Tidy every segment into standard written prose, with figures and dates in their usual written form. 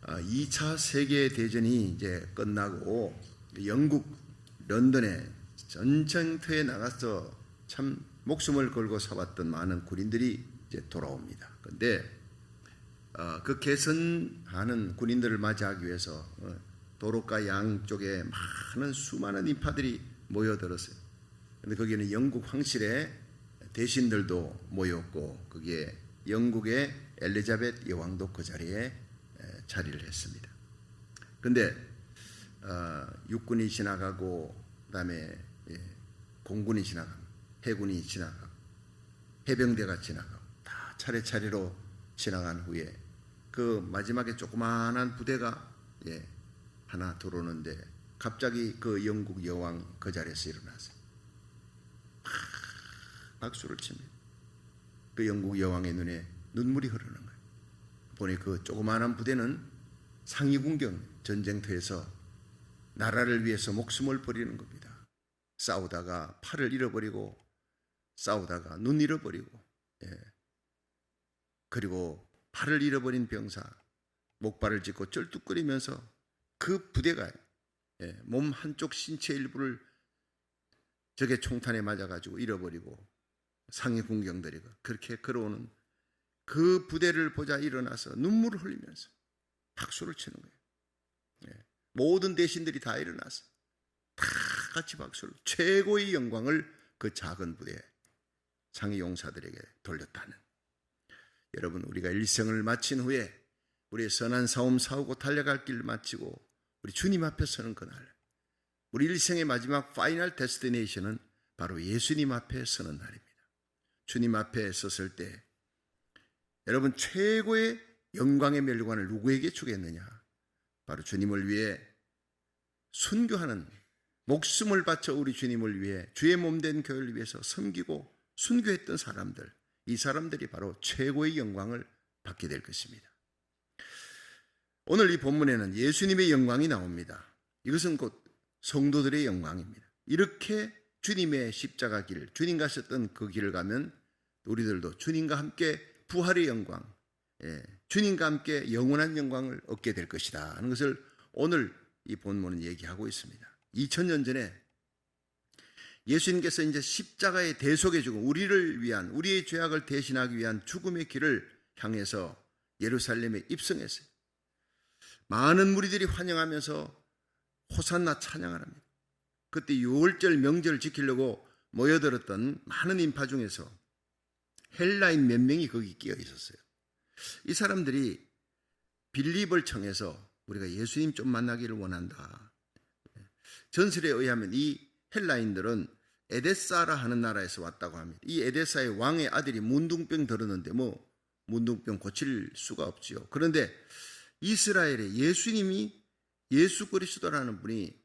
2차 세계대전이 이제 끝나고 영국 런던에 전쟁터에 나가서 참 목숨을 걸고 살았던 많은 군인들이 이제 돌아옵니다. 그런데 그 개선하는 군인들을 맞이하기 위해서 도로가 양쪽에 많은 수많은 인파들이 모여들었어요. 그런데 거기는 영국 황실의 대신들도 모였고 거기에 영국의 엘리자벳 여왕도 그 자리에 자리를 했습니다. 그런데 육군이 지나가고 그다음에 공군이 지나가고 해군이 지나가고 해병대가 지나가고 다 차례차례로 지나간 후에 그 마지막에 조그마한 부대가 하나 들어오는데 갑자기 그 영국 여왕 그 자리에서 일어나서 박수를 칩니다. 그 영국 여왕의 눈에 눈물이 흐르는 거예요. 보니 그 조그마한 부대는 상위군경 전쟁터에서 나라를 위해서 목숨을 버리는 겁니다. 싸우다가 팔을 잃어버리고 싸우다가 눈 잃어버리고 그리고 팔을 잃어버린 병사 목발을 짚고 쩔뚝거리면서 그 부대가 몸 한쪽 신체 일부를 적의 총탄에 맞아가지고 잃어버리고 상위 군경들이 그렇게 걸어오는 그 부대를 보자 일어나서 눈물을 흘리면서 박수를 치는 거예요. 모든 대신들이 다 일어나서 다 같이 박수를, 최고의 영광을 그 작은 부대 상위 용사들에게 돌렸다는. 여러분, 우리가 일생을 마친 후에 우리의 선한 싸움 싸우고 달려갈 길을 마치고 우리 주님 앞에 서는 그날, 우리 일생의 마지막 파이널 데스티네이션은 바로 예수님 앞에 서는 날입니다. 주님 앞에 섰을 때 여러분, 최고의 영광의 멸관을 누구에게 주겠느냐? 바로 주님을 위해 순교하는, 목숨을 바쳐 우리 주님을 위해 주의 몸된 교회를 위해서 섬기고 순교했던 사람들, 이 사람들이 바로 최고의 영광을 받게 될 것입니다. 오늘 이 본문에는 예수님의 영광이 나옵니다. 이것은 곧 성도들의 영광입니다. 이렇게 주님의 십자가 길, 주님 가셨던 그 길을 가면 우리들도 주님과 함께 부활의 영광, 주님과 함께 영원한 영광을 얻게 될 것이다 하는 것을 오늘 이 본문은 얘기하고 있습니다. 2000년 전에 예수님께서 이제 십자가의 대속의 죽음, 우리를 위한, 우리의 죄악을 대신하기 위한 죽음의 길을 향해서 예루살렘에 입성했어요. 많은 무리들이 환영하면서 호산나 찬양을 합니다. 그때 6월절 명절을 지키려고 모여들었던 많은 인파 중에서 헬라인 몇 명이 거기 끼어 있었어요. 이 사람들이 빌립을 청해서 우리가 예수님 좀 만나기를 원한다. 전설에 의하면 이 헬라인들은 에데사라 하는 나라에서 왔다고 합니다. 이 에데사의 왕의 아들이 문둥병 들었는데 문둥병 고칠 수가 없지요. 그런데 이스라엘에 예수님이, 예수 그리스도라는 분이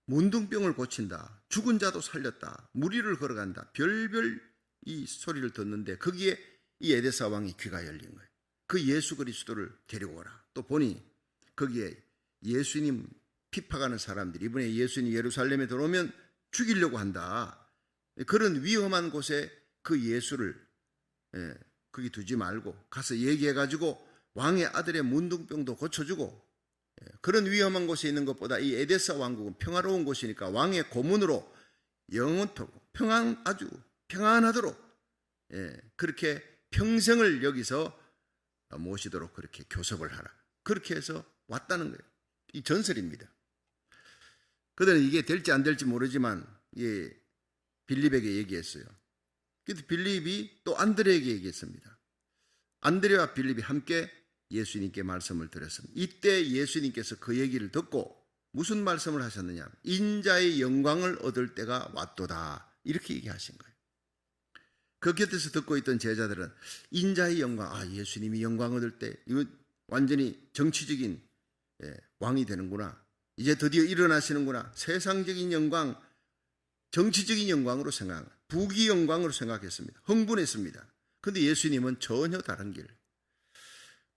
문둥병을 고친다, 죽은 자도 살렸다, 무리를 걸어간다, 별별 이 소리를 듣는데 거기에 이 에데사 왕이 귀가 열린 거예요. 그 예수 그리스도를 데리고 오라. 또 보니 거기에 예수님 핍박하는 사람들이 이번에 예수님 예루살렘에 들어오면 죽이려고 한다. 그런 위험한 곳에 그 예수를 거기 두지 말고 가서 얘기해가지고 왕의 아들의 문둥병도 고쳐주고, 그런 위험한 곳에 있는 것보다 이 에데사 왕국은 평화로운 곳이니까 왕의 고문으로 영원토록 아주 평안하도록 그렇게 평생을 여기서 모시도록 그렇게 교섭을 하라. 그렇게 해서 왔다는 거예요. 이 전설입니다. 그들은 이게 될지 안 될지 모르지만 빌립에게 얘기했어요. 그래서 빌립이 또 안드레에게 얘기했습니다. 안드레와 빌립이 함께 예수님께 말씀을 드렸습니다. 이때 예수님께서 그 얘기를 듣고 무슨 말씀을 하셨느냐? 인자의 영광을 얻을 때가 왔도다. 이렇게 얘기하신 거예요. 그 곁에서 듣고 있던 제자들은 인자의 영광, 예수님이 영광 얻을 때 이거 완전히 정치적인 왕이 되는구나. 이제 드디어 일어나시는구나. 세상적인 영광, 정치적인 영광으로 부귀 영광으로 생각했습니다. 흥분했습니다. 그런데 예수님은 전혀 다른 길.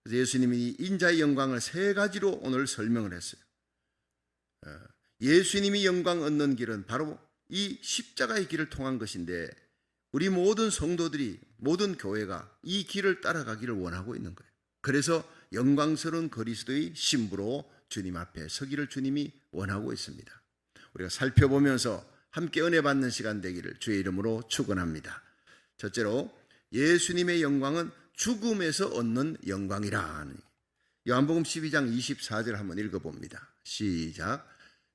그래서 예수님이 인자의 영광을 세 가지로 오늘 설명을 했어요. 예수님이 영광 얻는 길은 바로 이 십자가의 길을 통한 것인데 우리 모든 성도들이, 모든 교회가 이 길을 따라가기를 원하고 있는 거예요. 그래서 영광스러운 그리스도의 신부로 주님 앞에 서기를 주님이 원하고 있습니다. 우리가 살펴보면서 함께 은혜 받는 시간 되기를 주의 이름으로 축원합니다. 첫째로 예수님의 영광은 죽음에서 얻는 영광이라. 요한복음 12장 24절 한번 읽어봅니다. 시작.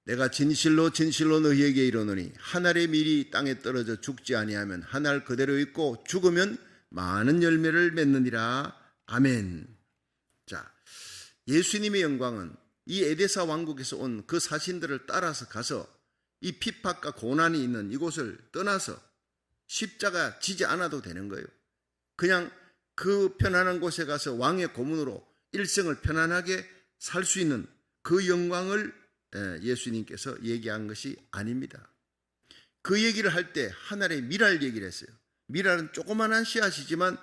내가 진실로 진실로 너희에게 이르노니 한 알의 밀이 땅에 떨어져 죽지 아니하면 한 알 그대로 있고 죽으면 많은 열매를 맺느니라. 아멘. 자, 예수님의 영광은 이 에데사 왕국에서 온 그 사신들을 따라서 가서 이 핍박과 고난이 있는 이곳을 떠나서 십자가 지지 않아도 되는 거예요. 그냥 그 편안한 곳에 가서 왕의 고문으로 일생을 편안하게 살 수 있는 그 영광을 예수님께서 얘기한 것이 아닙니다. 그 얘기를 할 때 하늘의 미랄 얘기를 했어요. 미랄은 조그만한 씨앗이지만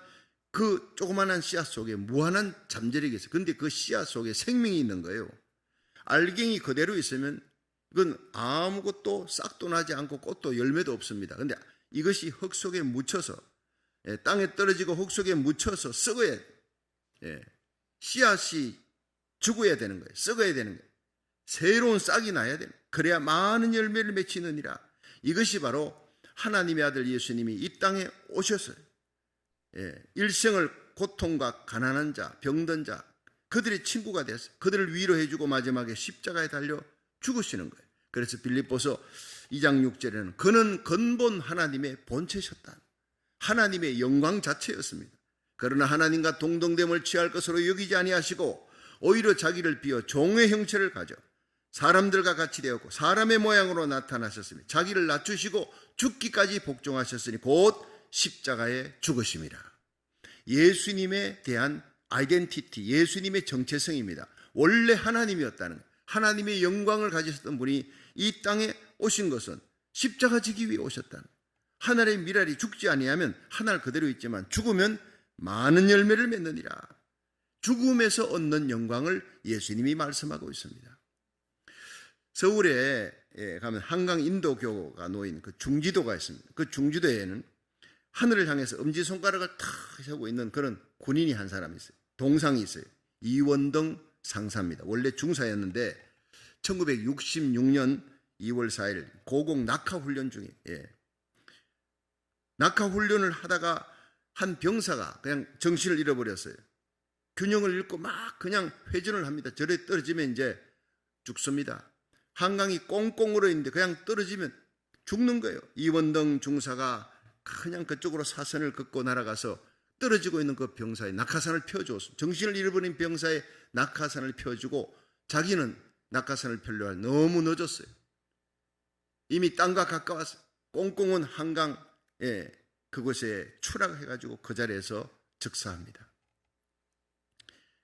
그 조그만한 씨앗 속에 무한한 잠재력이 있어요. 그런데 그 씨앗 속에 생명이 있는 거예요. 알갱이 그대로 있으면 이건 아무것도 싹도 나지 않고 꽃도 열매도 없습니다. 그런데 이것이 흙 속에 묻혀서 땅에 떨어지고 흙 속에 묻혀서 썩어야 씨앗이 죽어야 되는 거예요. 썩어야 되는 거예요. 새로운 싹이 나야 되는 거예요. 그래야 많은 열매를 맺히느니라. 이것이 바로 하나님의 아들 예수님이 이 땅에 오셨어요. 일생을 고통과 가난한 자, 병든 자, 그들의 친구가 됐어요. 그들을 위로해주고 마지막에 십자가에 달려 죽으시는 거예요. 그래서 빌립보서 2장 6절에는 그는 근본 하나님의 본체셨다. 하나님의 영광 자체였습니다. 그러나 하나님과 동등됨을 취할 것으로 여기지 아니하시고 오히려 자기를 비워 종의 형체를 가져 사람들과 같이 되었고 사람의 모양으로 나타나셨으며 자기를 낮추시고 죽기까지 복종하셨으니 곧 십자가에 죽으심이라. 예수님에 대한 아이덴티티, 예수님의 정체성입니다. 원래 하나님이었다는 거예요. 하나님의 영광을 가지셨던 분이 이 땅에 오신 것은 십자가 지기 위해 오셨다는 거예요. 하늘의 미랄이 죽지 아니하면 하늘 그대로 있지만 죽으면 많은 열매를 맺느니라. 죽음에서 얻는 영광을 예수님이 말씀하고 있습니다. 서울에 가면 한강 인도교가 놓인 그 중지도가 있습니다. 그 중지도에는 하늘을 향해서 엄지손가락을 탁 세우고 있는 그런 군인이 한 사람이 있어요. 동상이 있어요. 이원동 상사입니다. 원래 중사였는데 1966년 2월 4일 고공 낙하훈련 중에 낙하훈련을 하다가 한 병사가 그냥 정신을 잃어버렸어요. 균형을 잃고 막 그냥 회전을 합니다. 절에 떨어지면 이제 죽습니다. 한강이 꽁꽁 얼어 있는데 그냥 떨어지면 죽는 거예요. 이원동 중사가 그냥 그쪽으로 사선을 긋고 날아가서 떨어지고 있는 그 병사의 낙하산을 펴주었습니다. 정신을 잃어버린 병사의 낙하산을 펴주고 자기는 낙하산을 펴려 할 너무 늦었어요. 이미 땅과 가까워서 꽁꽁 온 한강 그곳에 추락해가지고 그 자리에서 즉사합니다.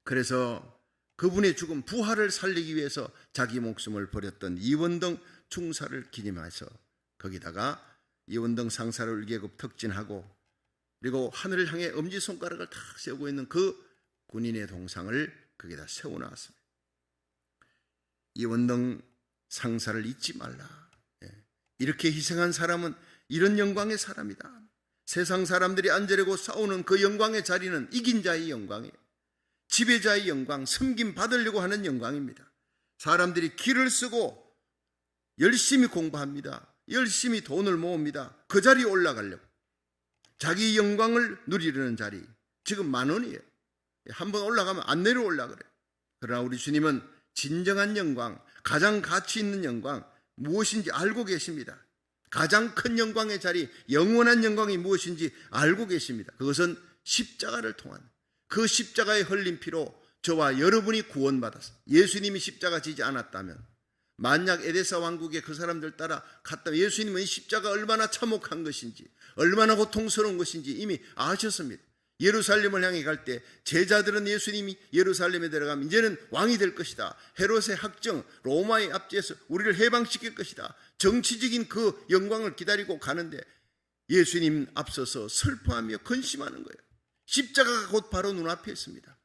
그래서 그분의 죽음 부활을 살리기 위해서 자기 목숨을 버렸던 이원동 중사를 기념해서 거기다가 이원동 상사를 1계급 특진하고 그리고 하늘을 향해 엄지손가락을 탁 세우고 있는 그 군인의 동상을 거기다 세워놨습니다. 이원동 상사를 잊지 말라. 이렇게 희생한 사람은 이런 영광의 사람이다. 세상 사람들이 앉으려고 싸우는 그 영광의 자리는 이긴 자의 영광이에요. 지배자의 영광, 섬김 받으려고 하는 영광입니다. 사람들이 기를 쓰고 열심히 공부합니다. 열심히 돈을 모읍니다. 그 자리에 올라가려고. 자기 영광을 누리려는 자리. 지금 10,000원이에요. 한번 올라가면 안 내려올라 그래요. 그러나 우리 주님은 진정한 영광, 가장 가치 있는 영광 무엇인지 알고 계십니다. 가장 큰 영광의 자리, 영원한 영광이 무엇인지 알고 계십니다. 그것은 십자가를 통한 그 십자가의 흘린 피로 저와 여러분이 구원받았어요. 예수님이 십자가 지지 않았다면 만약 에데사 왕국에 그 사람들 따라 갔다면 예수님은 이 십자가 얼마나 참혹한 것인지 얼마나 고통스러운 것인지 이미 아셨습니다. 예루살렘을 향해 갈 때 제자들은 예수님이 예루살렘에 들어가면 이제는 왕이 될 것이다. 헤롯의 학정, 로마의 압제에서 우리를 해방시킬 것이다. 정치적인 그 영광을 기다리고 가는데 예수님 앞서서 슬퍼하며 근심하는 거예요. 십자가가 곧 바로 눈앞에 있습니다.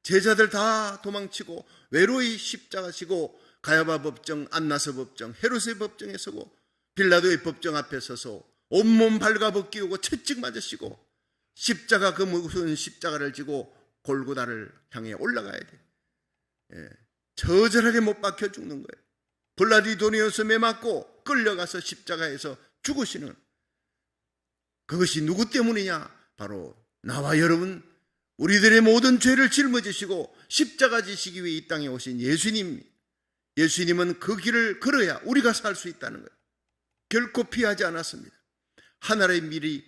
제자들 다 도망치고 외로이 십자가 지고 가야바 법정, 안나서 법정, 헤롯의 법정에 서고 빌라도의 법정 앞에 서서 온몸 발가벗기우고 채찍 맞으시고 십자가 그 무슨 십자가를 지고 골고다를 향해 올라가야 돼. 예, 처절하게 못 박혀 죽는 거예요. 블라디도니오스에 맞고 끌려가서 십자가에서 죽으시는, 그것이 누구 때문이냐? 바로 나와 여러분, 우리들의 모든 죄를 짊어지시고 십자가 지시기 위해 이 땅에 오신 예수님. 예수님은 그 길을 걸어야 우리가 살 수 있다는 거예요. 결코 피하지 않았습니다. 하늘의 밀이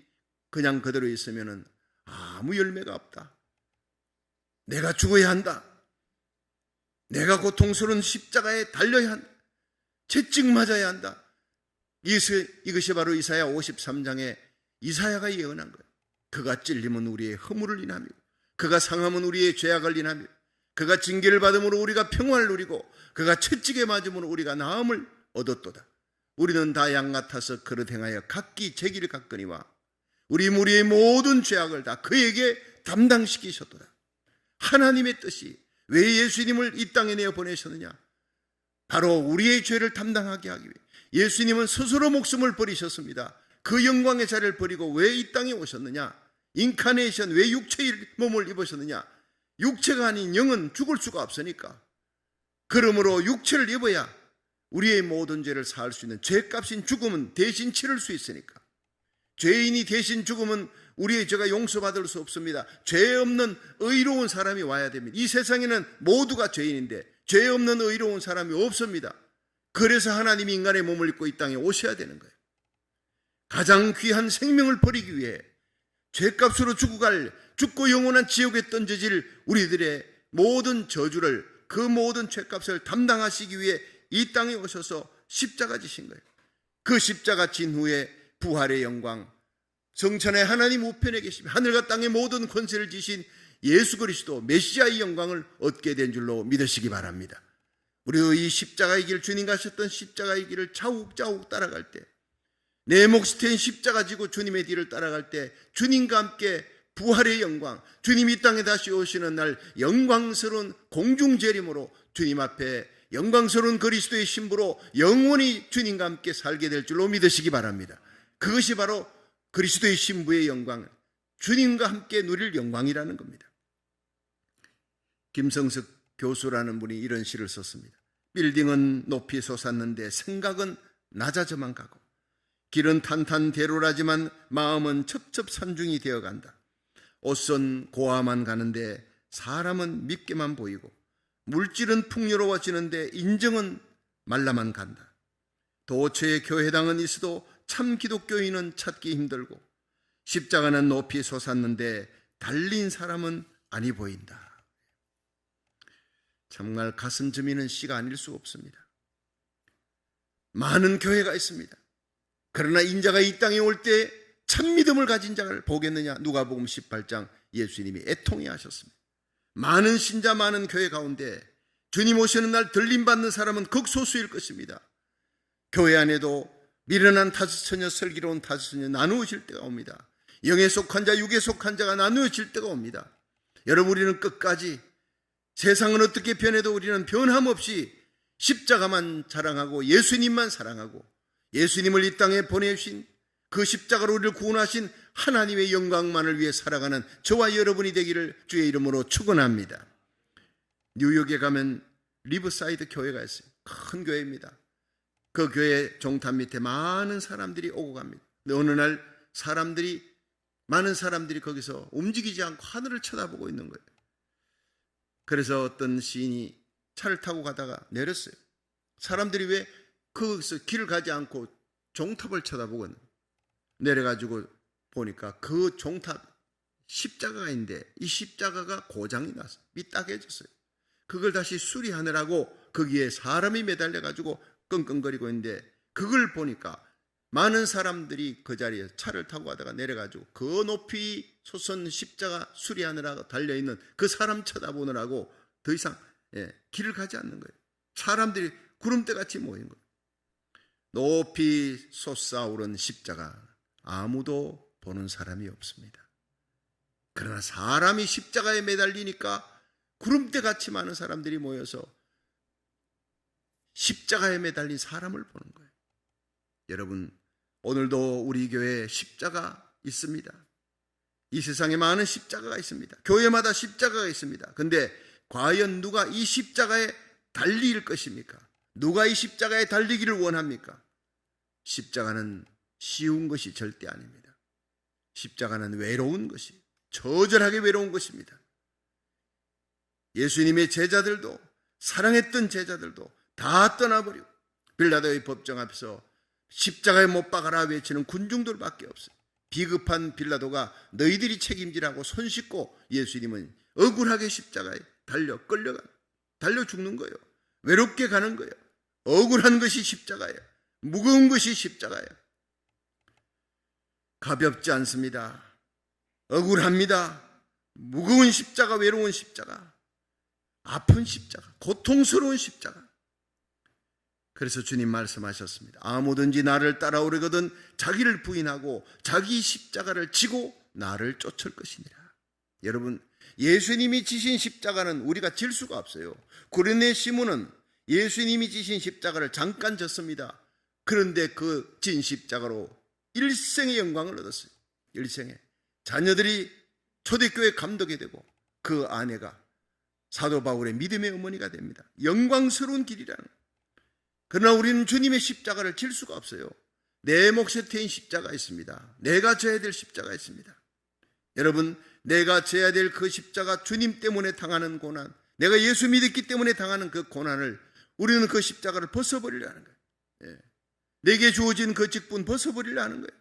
그냥 그대로 있으면 아무 열매가 없다. 내가 죽어야 한다. 내가 고통스러운 십자가에 달려야 한다. 채찍 맞아야 한다. 이것이 바로 이사야 53장에 이사야가 예언한 거예요. 그가 찔림은 우리의 허물을 인하며 그가 상함은 우리의 죄악을 인하며 그가 징계를 받음으로 우리가 평화를 누리고 그가 채찍에 맞음으로 우리가 나음을 얻었도다. 우리는 다 양 같아서 그릇 행하여 각기 제 길을 갔거니와 우리 무리의 모든 죄악을 다 그에게 담당시키셨도다. 하나님의 뜻이 왜 예수님을 이 땅에 내어 보내셨느냐? 바로 우리의 죄를 담당하게 하기 위해. 예수님은 스스로 목숨을 버리셨습니다. 그 영광의 자리를 버리고 왜 이 땅에 오셨느냐? 인카네이션, 왜 육체의 몸을 입으셨느냐? 육체가 아닌 영은 죽을 수가 없으니까. 그러므로 육체를 입어야 우리의 모든 죄를 사할 수 있는 죄값인 죽음은 대신 치를 수 있으니까. 죄인이 대신 죽으면 우리의 죄가 용서받을 수 없습니다. 죄 없는 의로운 사람이 와야 됩니다. 이 세상에는 모두가 죄인인데 죄 없는 의로운 사람이 없습니다. 그래서 하나님이 인간의 몸을 입고 이 땅에 오셔야 되는 거예요. 가장 귀한 생명을 버리기 위해 죄값으로 죽고 영원한 지옥에 던져질 우리들의 모든 저주를, 그 모든 죄값을 담당하시기 위해 이 땅에 오셔서 십자가 지신 거예요. 그 십자가 진 후에 부활의 영광, 성천의 하나님 우편에 계시며 하늘과 땅의 모든 권세를 지신 예수 그리스도 메시아의 영광을 얻게 된 줄로 믿으시기 바랍니다. 우리도 이 십자가의 길, 주님 가셨던 십자가의 길을 자욱자욱 따라갈 때, 내 몫이 된 십자가 지고 주님의 뒤를 따라갈 때 주님과 함께 부활의 영광, 주님이 이 땅에 다시 오시는 날 영광스러운 공중재림으로 주님 앞에 영광스러운 그리스도의 신부로 영원히 주님과 함께 살게 될 줄로 믿으시기 바랍니다. 그것이 바로 그리스도의 신부의 영광, 주님과 함께 누릴 영광이라는 겁니다. 김성석 교수라는 분이 이런 시를 썼습니다. 빌딩은 높이 솟았는데 생각은 낮아져만 가고 길은 탄탄대로라지만 마음은 첩첩산중이 되어간다. 옷은 고와만 가는데 사람은 밉게만 보이고 물질은 풍요로워지는데 인정은 말라만 간다. 도처에 교회당은 있어도 참 기독교인은 찾기 힘들고 십자가는 높이 솟았는데 달린 사람은 아니 보인다. 정말 가슴 저미는 시가 아닐 수 없습니다. 많은 교회가 있습니다. 그러나 인자가 이 땅에 올 때 참 믿음을 가진 자를 보겠느냐? 누가복음 18장 예수님이 애통해 하셨습니다. 많은 신자, 많은 교회 가운데 주님 오시는 날 들림받는 사람은 극소수일 것입니다. 교회 안에도 미련한 다섯처녀, 슬기로운 다섯처녀 나누어질 때가 옵니다. 영에 속한 자, 육에 속한 자가 나누어질 때가 옵니다. 여러분, 우리는 끝까지 세상은 어떻게 변해도 우리는 변함없이 십자가만 자랑하고 예수님만 사랑하고 예수님을 이 땅에 보내신 그 십자가로 우리를 구원하신 하나님의 영광만을 위해 살아가는 저와 여러분이 되기를 주의 이름으로 축원합니다. 뉴욕에 가면 리버사이드 교회가 있어요. 큰 교회입니다. 그 교회 종탑 밑에 많은 사람들이 오고 갑니다. 근데 어느 날 많은 사람들이 거기서 움직이지 않고 하늘을 쳐다보고 있는 거예요. 그래서 어떤 시인이 차를 타고 가다가 내렸어요. 사람들이 왜 거기서 길을 가지 않고 종탑을 쳐다보고 있는 거예요. 내려가지고 보니까 그 종탑 십자가가 있는데 이 십자가가 고장이 났어요. 삐딱해졌어요. 그걸 다시 수리하느라고 거기에 사람이 매달려가지고 끙끙거리고 있는데 그걸 보니까 많은 사람들이 그 자리에 차를 타고 가다가 내려가지고 그 높이 솟은 십자가 수리하느라고 달려있는 그 사람 쳐다보느라고 더 이상 길을 가지 않는 거예요. 사람들이 구름대같이 모인 거예요. 높이 솟아오른 십자가 아무도 보는 사람이 없습니다. 그러나 사람이 십자가에 매달리니까 구름대같이 많은 사람들이 모여서 십자가에 매달린 사람을 보는 거예요. 여러분, 오늘도 우리 교회에 십자가 있습니다. 이 세상에 많은 십자가가 있습니다. 교회마다 십자가가 있습니다. 근데 과연 누가 이 십자가에 달릴 것입니까? 누가 이 십자가에 달리기를 원합니까? 십자가는 쉬운 것이 절대 아닙니다. 십자가는 외로운 것이, 처절하게 외로운 것입니다. 예수님의 제자들도, 사랑했던 제자들도 다 떠나버리고 빌라도의 법정 앞에서 십자가에 못 박아라 외치는 군중들밖에 없어요. 비급한 빌라도가 너희들이 책임지라고 손 씻고 예수님은 억울하게 십자가에 달려 죽는 거예요. 외롭게 가는 거예요. 억울한 것이 십자가예요. 무거운 것이 십자가예요. 가볍지 않습니다. 억울합니다. 무거운 십자가, 외로운 십자가, 아픈 십자가, 고통스러운 십자가. 그래서 주님 말씀하셨습니다. 아무든지 나를 따라오려거든 자기를 부인하고 자기 십자가를 지고 나를 쫓을 것이니라. 여러분, 예수님이 지신 십자가는 우리가 질 수가 없어요. 구레네 시몬은 예수님이 지신 십자가를 잠깐 졌습니다. 그런데 그 진 십자가로 일생의 영광을 얻었어요. 일생에 자녀들이 초대교회 감독이 되고 그 아내가 사도 바울의 믿음의 어머니가 됩니다. 영광스러운 길이라는 거예요. 그러나 우리는 주님의 십자가를 질 수가 없어요. 내 몫에 태인 십자가 있습니다. 내가 져야 될 십자가 있습니다. 여러분, 내가 져야 될 그 십자가, 주님 때문에 당하는 고난, 내가 예수 믿었기 때문에 당하는 그 고난을 우리는 그 십자가를 벗어버리려 하는 거예요. 예. 내게 주어진 그 직분 벗어버리려 하는 거예요.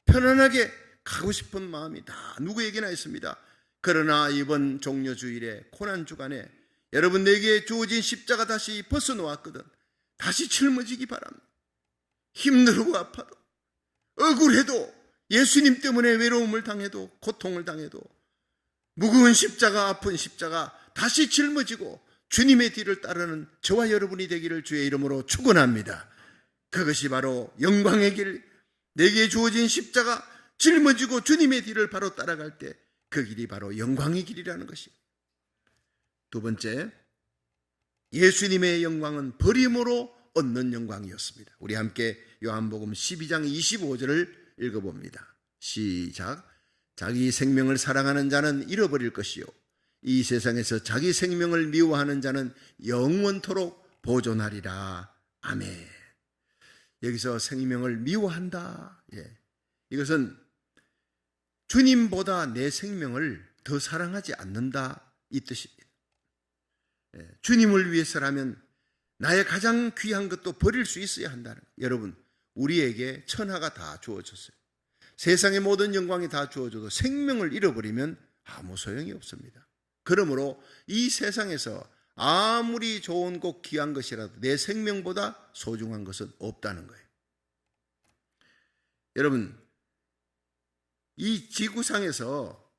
편안하게 가고 싶은 마음이 다 누구에게나 있습니다. 그러나 이번 종려주일에 고난주간에 여러분, 내게 주어진 십자가 다시 벗어놓았거든. 다시 짊어지기 바랍니다. 힘들고 아파도, 억울해도, 예수님 때문에 외로움을 당해도, 고통을 당해도 무거운 십자가, 아픈 십자가 다시 짊어지고 주님의 뒤를 따르는 저와 여러분이 되기를 주의 이름으로 축원합니다. 그것이 바로 영광의 길, 내게 주어진 십자가 짊어지고 주님의 뒤를 바로 따라갈 때 그 길이 바로 영광의 길이라는 것입니다. 두 번째, 예수님의 영광은 버림으로 얻는 영광이었습니다. 우리 함께 요한복음 12장 25절을 읽어봅니다. 시작. 자기 생명을 사랑하는 자는 잃어버릴 것이요 이 세상에서 자기 생명을 미워하는 자는 영원토록 보존하리라. 아멘. 여기서 생명을 미워한다. 예. 이것은 주님보다 내 생명을 더 사랑하지 않는다, 이 뜻입니다. 예. 주님을 위해서라면 나의 가장 귀한 것도 버릴 수 있어야 한다는 거예요. 여러분, 우리에게 천하가 다 주어졌어요. 세상의 모든 영광이 다 주어져도 생명을 잃어버리면 아무 소용이 없습니다. 그러므로 이 세상에서 아무리 좋은 것, 귀한 것이라도 내 생명보다 소중한 것은 없다는 거예요. 여러분, 이 지구상에서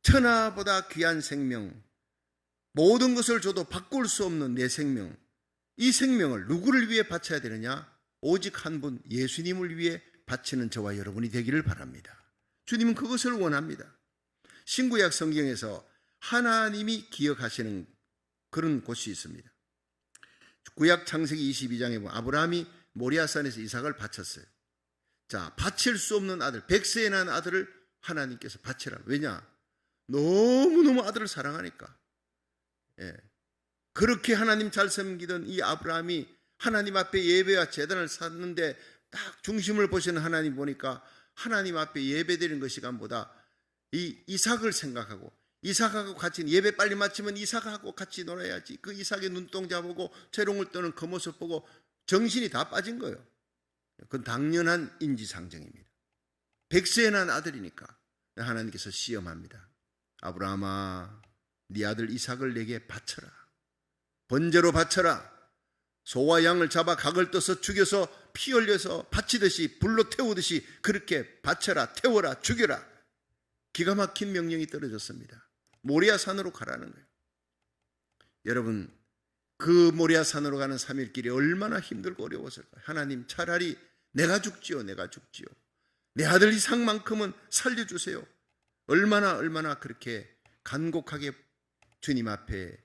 천하보다 귀한 생명, 모든 것을 줘도 바꿀 수 없는 내 생명, 이 생명을 누구를 위해 바쳐야 되느냐? 오직 한 분, 예수님을 위해 바치는 저와 여러분이 되기를 바랍니다. 주님은 그것을 원합니다. 신구약 성경에서 하나님이 기억하시는 그런 곳이 있습니다. 구약 창세기 22장에 보면 아브라함이 모리아산에서 이삭을 바쳤어요. 자, 바칠 수 없는 아들, 100세에 난 아들을 하나님께서 바치라. 왜냐? 너무너무 아들을 사랑하니까. 예. 그렇게 하나님 잘 섬기던 이 아브라함이 하나님 앞에 예배와 제단을 샀는데 딱 중심을 보시는 하나님 보니까 하나님 앞에 예배드리는 것 시간보다 이 이삭을 생각하고 이삭하고 같이 예배 빨리 마치면 이삭하고 같이 놀아야지. 그 이삭의 눈동자 보고 재롱을 떠는 그 모습 보고 정신이 다 빠진 거예요. 그건 당연한 인지상정입니다. 100세에 난 아들이니까 하나님께서 시험합니다. 아브라함아, 네 아들 이삭을 내게 바쳐라. 번제로 바쳐라. 소와 양을 잡아 각을 떠서 죽여서 피 흘려서 바치듯이 불로 태우듯이 그렇게 바쳐라, 태워라, 죽여라. 기가 막힌 명령이 떨어졌습니다. 모리아 산으로 가라는 거예요. 여러분, 그 모리아 산으로 가는 3일 길이 얼마나 힘들고 어려웠을까요? 하나님, 차라리 내가 죽지요. 내 아들 이삭만큼은 살려주세요. 얼마나 그렇게 간곡하게 주님 앞에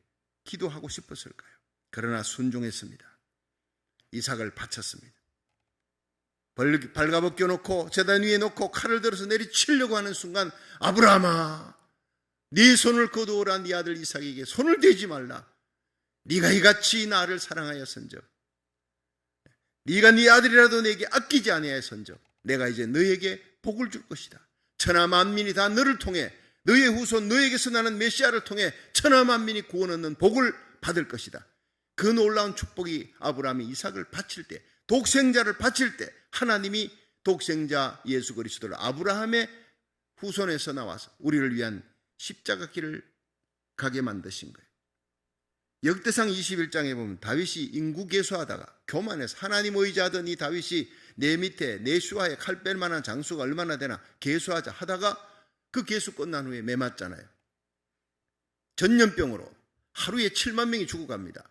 기도하고 싶었을까요? 그러나 순종했습니다. 이삭을 바쳤습니다. 발가벗겨 놓고 제단 위에 놓고 칼을 들어서 내리치려고 하는 순간 아브라함아 네 손을 거두어라. 네 아들 이삭에게 손을 대지 말라. 네가 이같이 나를 사랑하였은즉 네가 네 아들이라도 내게 아끼지 아니하였은즉 내가 이제 너에게 복을 줄 것이다. 천하 만민이 다 너를 통해 너의 후손 너에게서 나는 메시아를 통해 천하 만민이 구원 얻는 복을 받을 것이다. 그 놀라운 축복이 아브라함이 이삭을 바칠 때, 독생자를 바칠 때 하나님이 독생자 예수 그리스도를 아브라함의 후손에서 나와서 우리를 위한 십자가 길을 가게 만드신 거예요. 역대상 21장에 보면 다윗이 인구 계수하다가 교만해서 하나님 의지하던 이 다윗이 내 밑에 내 수하에 칼 뺄 만한 장수가 얼마나 되나 계수하자 하다가 그 계수 끝난 후에 매맞잖아요. 전염병으로 하루에 7만 명이 죽어갑니다.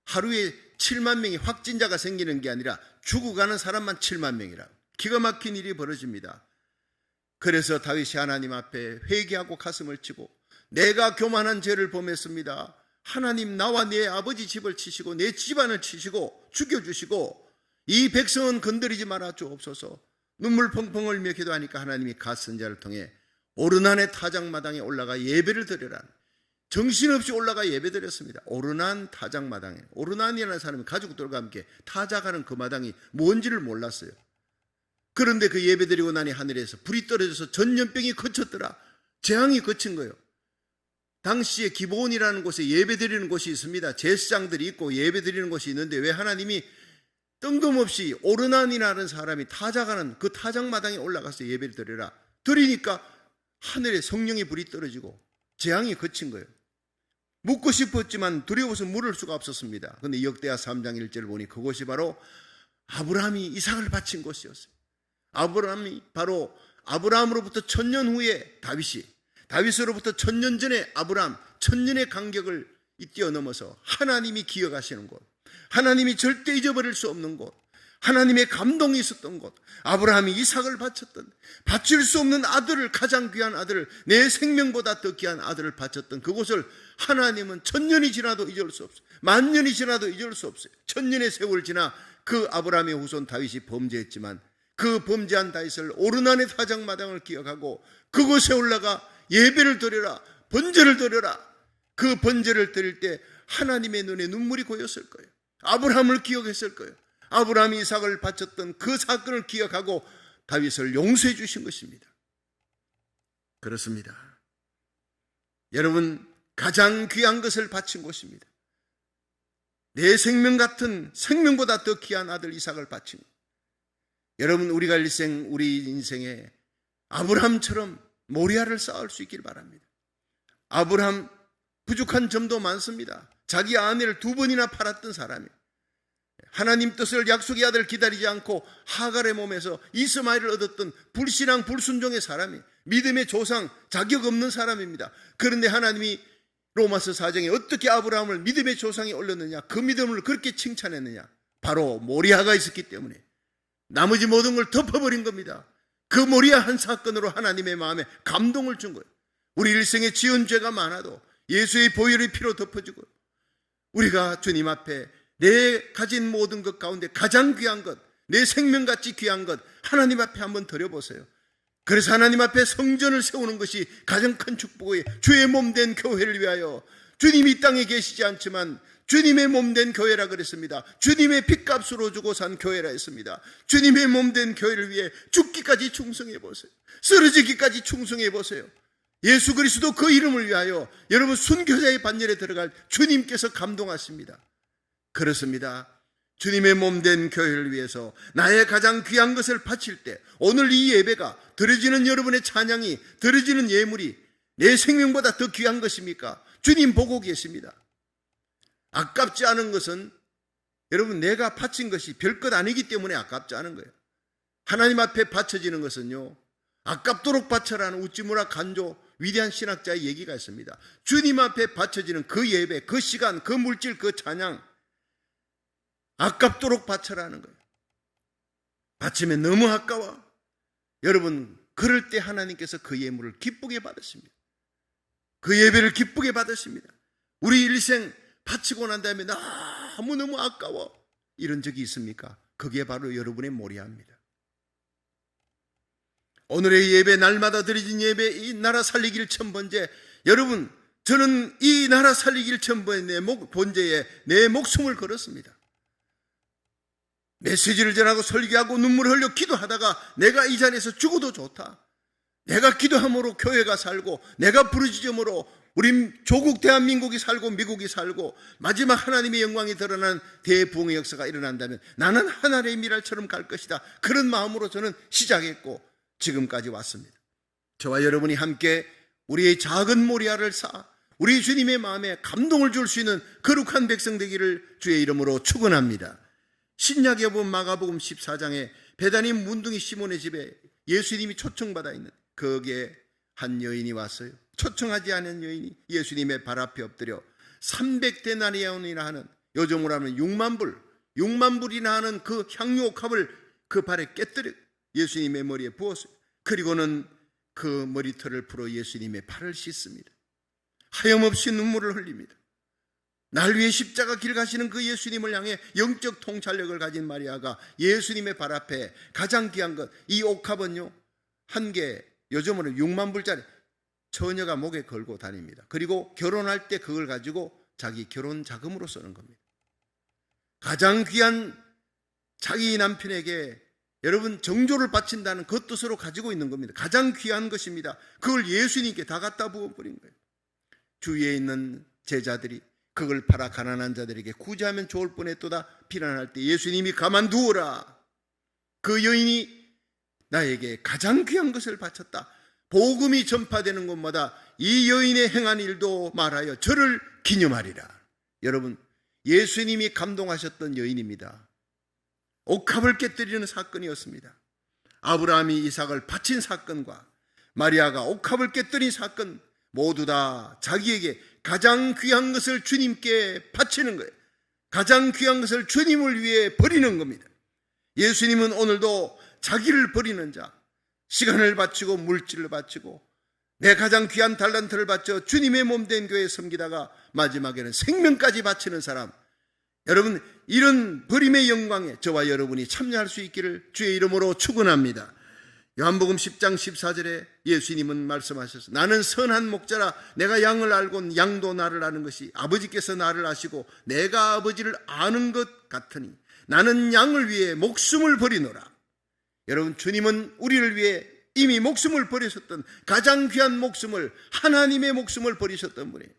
하루에 7만 명이 확진자가 생기는 게 아니라 죽어가는 사람만 7만 명이라 기가 막힌 일이 벌어집니다. 그래서 다윗이 하나님 앞에 회개하고 가슴을 치고 내가 교만한 죄를 범했습니다. 하나님 나와 내 아버지 집을 치시고 내 집안을 치시고 죽여주시고 이 백성은 건드리지 말아 주옵소서. 눈물 펑펑 흘며 기도하니까 하나님이 갓 선지자를 통해 오르난의 타작마당에 올라가 예배를 드려라. 정신없이 올라가 예배 드렸습니다. 오르난 타작마당에 오르난이라는 사람이 가족들과 함께 타작하는 그 마당이 뭔지를 몰랐어요. 그런데 그 예배 드리고 나니 하늘에서 불이 떨어져서 전염병이 그쳤더라. 재앙이 그친 거예요. 당시에 기브온이라는 곳에 예배 드리는 곳이 있습니다. 제사장들이 있고 예배 드리는 곳이 있는데 왜 하나님이 뜬금없이 오르난이라는 사람이 타작하는 그 타작마당에 올라가서 예배를 드려라. 드리니까 하늘에 성령의 불이 떨어지고 재앙이 그친 거예요. 묻고 싶었지만 두려워서 물을 수가 없었습니다. 그런데 역대하 3장 1절을 보니 그곳이 바로 아브라함이 이삭을 바친 곳이었어요. 아브라함이 바로 아브라함으로부터 1000년 후에 다윗으로부터 1000년 전에 아브라함 1000년의 간격을 뛰어넘어서 하나님이 기억하시는 곳, 하나님이 절대 잊어버릴 수 없는 곳, 하나님의 감동이 있었던 곳, 아브라함이 이삭을 바쳤던, 바칠 수 없는 아들을, 가장 귀한 아들을, 내 생명보다 더 귀한 아들을 바쳤던 그곳을 하나님은 1000년이 지나도 잊을 수 없어요. 10,000년이 지나도 잊을 수 없어요. 1000년의 세월 지나 그 아브라함의 후손 다윗이 범죄했지만 그 범죄한 다윗을 오르난의 타작마당을 기억하고 그곳에 올라가 예배를 드려라, 번제를 드려라. 그 번제를 드릴 때 하나님의 눈에 눈물이 고였을 거예요. 아브라함을 기억했을 거예요. 아브라함이 이삭을 바쳤던 그 사건을 기억하고 다윗을 용서해 주신 것입니다. 그렇습니다. 여러분, 가장 귀한 것을 바친 곳입니다. 내 생명 같은, 생명보다 더 귀한 아들 이삭을 바친 곳. 여러분, 우리가 일생 우리 인생에 아브라함처럼 모리아를 쌓을 수 있길 바랍니다. 아브라함 부족한 점도 많습니다. 자기 아내를 2번이나 팔았던 사람이에요. 하나님 뜻을 약속의 아들을 기다리지 않고 하갈의 몸에서 이스마엘을 얻었던 불신앙 불순종의 사람이, 믿음의 조상, 자격 없는 사람입니다. 그런데 하나님이 로마서 4장에 어떻게 아브라함을 믿음의 조상에 올렸느냐, 그 믿음을 그렇게 칭찬했느냐, 바로 모리아가 있었기 때문에 나머지 모든 걸 덮어버린 겁니다. 그 모리아 한 사건으로 하나님의 마음에 감동을 준 거예요. 우리 일생에 지은 죄가 많아도 예수의 보혈의 피로 덮어지고 우리가 주님 앞에 내 가진 모든 것 가운데 가장 귀한 것, 내 생명같이 귀한 것 하나님 앞에 한번 드려보세요. 그래서 하나님 앞에 성전을 세우는 것이 가장 큰 축복이에요. 주의 몸 된 교회를 위하여. 주님이 이 땅에 계시지 않지만 주님의 몸 된 교회라 그랬습니다. 주님의 핏값으로 주고 산 교회라 했습니다. 주님의 몸 된 교회를 위해 죽기까지 충성해 보세요. 쓰러지기까지 충성해 보세요. 예수 그리스도 그 이름을 위하여 여러분 순교자의 반열에 들어갈 주님께서 감동하십니다. 그렇습니다. 주님의 몸 된 교회를 위해서 나의 가장 귀한 것을 바칠 때 오늘 이 예배가 드려지는 여러분의 찬양이, 드려지는 예물이 내 생명보다 더 귀한 것입니까? 주님 보고 계십니다. 아깝지 않은 것은 여러분 내가 바친 것이 별것 아니기 때문에 아깝지 않은 거예요. 하나님 앞에 바쳐지는 것은요, 아깝도록 바쳐라는 우찌무라 간조 위대한 신학자의 얘기가 있습니다. 주님 앞에 바쳐지는 그 예배, 그 시간, 그 물질, 그 찬양 아깝도록 바쳐라는 거예요. 바치면 너무 아까워. 여러분, 그럴 때 하나님께서 그 예물을 기쁘게 받으십니다. 그 예배를 기쁘게 받으십니다. 우리 일생 바치고 난 다음에 너무너무 아까워 이런 적이 있습니까? 그게 바로 여러분의 모리아입니다. 오늘의 예배, 날마다 드려진 예배, 이 나라 살리기를 천번제, 여러분, 저는 이 나라 살리기를 천번제 본제에 내 목숨을 걸었습니다. 메시지를 전하고 설교하고 눈물을 흘려 기도하다가 내가 이 자리에서 죽어도 좋다. 내가 기도함으로 교회가 살고, 내가 부르짖음으로 우리 조국 대한민국이 살고 미국이 살고 마지막 하나님의 영광이 드러난 대부흥의 역사가 일어난다면 나는 하나님의 미랄처럼 갈 것이다. 그런 마음으로 저는 시작했고 지금까지 왔습니다. 저와 여러분이 함께 우리의 작은 모리아를 쌓아 우리 주님의 마음에 감동을 줄 수 있는 거룩한 백성 되기를 주의 이름으로 축원합니다. 신약에 보면 마가복음 14장에 베다니 문둥이 시몬의 집에 예수님이 초청받아 있는 거기에 한 여인이 왔어요. 초청하지 않은 여인이 예수님의 발 앞에 엎드려 300데나리온이나 하는, 요즘으로 하면 6만 불이나 하는 그 향유 옥합을 그 발에 깨뜨려 예수님의 머리에 부었어요. 그리고는 그 머리털을 풀어 예수님의 발을 씻습니다. 하염없이 눈물을 흘립니다. 날 위해 십자가 길 가시는 그 예수님을 향해 영적 통찰력을 가진 마리아가 예수님의 발 앞에 가장 귀한 것, 이 옥합은요, 한 개, 요즘으로는 6만 불짜리 처녀가 목에 걸고 다닙니다. 그리고 결혼할 때 그걸 가지고 자기 결혼 자금으로 쓰는 겁니다. 가장 귀한 자기 남편에게 여러분 정조를 바친다는 그 뜻으로 가지고 있는 겁니다. 가장 귀한 것입니다. 그걸 예수님께 다 갖다 부어버린 거예요. 주위에 있는 제자들이 그걸 팔아 가난한 자들에게 구제하면 좋을 뻔했도다 비난할 때 예수님이 가만두어라. 그 여인이 나에게 가장 귀한 것을 바쳤다. 복음이 전파되는 곳마다 이 여인의 행한 일도 말하여 저를 기념하리라. 여러분, 예수님이 감동하셨던 여인입니다. 옥합을 깨뜨리는 사건이었습니다. 아브라함이 이삭을 바친 사건과 마리아가 옥합을 깨뜨린 사건, 모두 다 자기에게 가장 귀한 것을 주님께 바치는 거예요. 가장 귀한 것을 주님을 위해 버리는 겁니다. 예수님은 오늘도 자기를 버리는 자, 시간을 바치고 물질을 바치고 내 가장 귀한 달란트를 바쳐 주님의 몸된 교회에 섬기다가 마지막에는 생명까지 바치는 사람, 여러분, 이런 버림의 영광에 저와 여러분이 참여할 수 있기를 주의 이름으로 축원합니다. 요한복음 10장 14절에 예수님은 말씀하셨어요. 나는 선한 목자라, 내가 양을 알고 양도 나를 아는 것이 아버지께서 나를 아시고 내가 아버지를 아는 것 같으니 나는 양을 위해 목숨을 버리노라. 여러분, 주님은 우리를 위해 이미 목숨을 버리셨던, 가장 귀한 목숨을, 하나님의 목숨을 버리셨던 분이에요.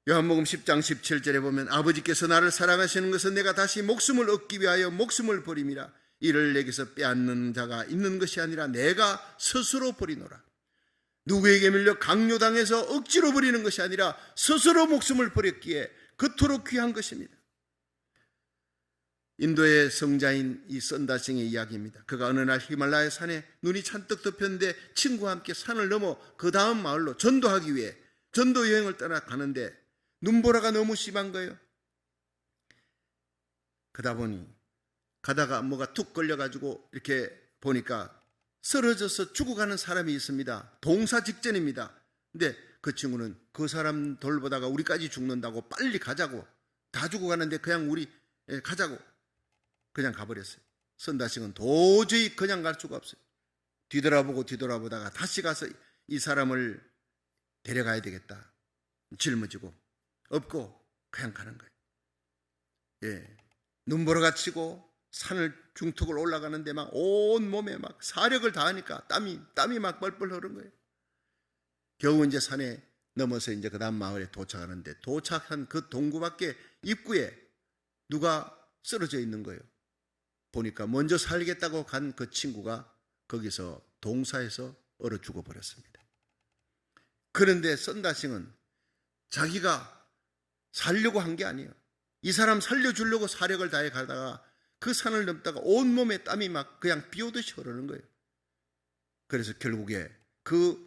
요한복음 10장 17절에 보면 아버지께서 나를 사랑하시는 것은 내가 다시 목숨을 얻기 위하여 목숨을 버림이라. 이를 내게서 빼앗는 자가 있는 것이 아니라 내가 스스로 버리노라. 누구에게 밀려 강요당해서 억지로 버리는 것이 아니라 스스로 목숨을 버렸기에 그토록 귀한 것입니다. 인도의 성자인 이 선다싱의 이야기입니다. 그가 어느 날 히말라야 산에 눈이 잔뜩 덮였는데 친구와 함께 산을 넘어 그 다음 마을로 전도하기 위해 전도 여행을 떠나 가는데 눈보라가 너무 심한 거예요. 그러다 보니 가다가 뭐가 툭 걸려가지고 이렇게 보니까 쓰러져서 죽어가는 사람이 있습니다. 동사 직전입니다. 근데 그 친구는 그 사람 돌보다가 우리까지 죽는다고 빨리 가자고, 다 죽어가는데 그냥 우리 가자고 그냥 가버렸어요. 선다싱은 도저히 그냥 갈 수가 없어요. 뒤돌아보다가 다시 가서 이 사람을 데려가야 되겠다 짊어지고 없고 그냥 가는 거예요. 눈보라가 치고 산을 중턱을 올라가는데 막 온몸에 막 사력을 다하니까 땀이 막 뻘뻘 흐른 거예요. 겨우 이제 산에 넘어서 이제 그 다음 마을에 도착하는데, 도착한 그 동구 밖에 입구에 누가 쓰러져 있는 거예요. 보니까 먼저 살겠다고 간 그 친구가 거기서 동사에서 얼어 죽어버렸습니다. 그런데 선다싱은 자기가 살려고 한 게 아니에요. 이 사람 살려주려고 사력을 다해 가다가 그 산을 넘다가 온몸에 땀이 막 그냥 비 오듯이 흐르는 거예요. 그래서 결국에 그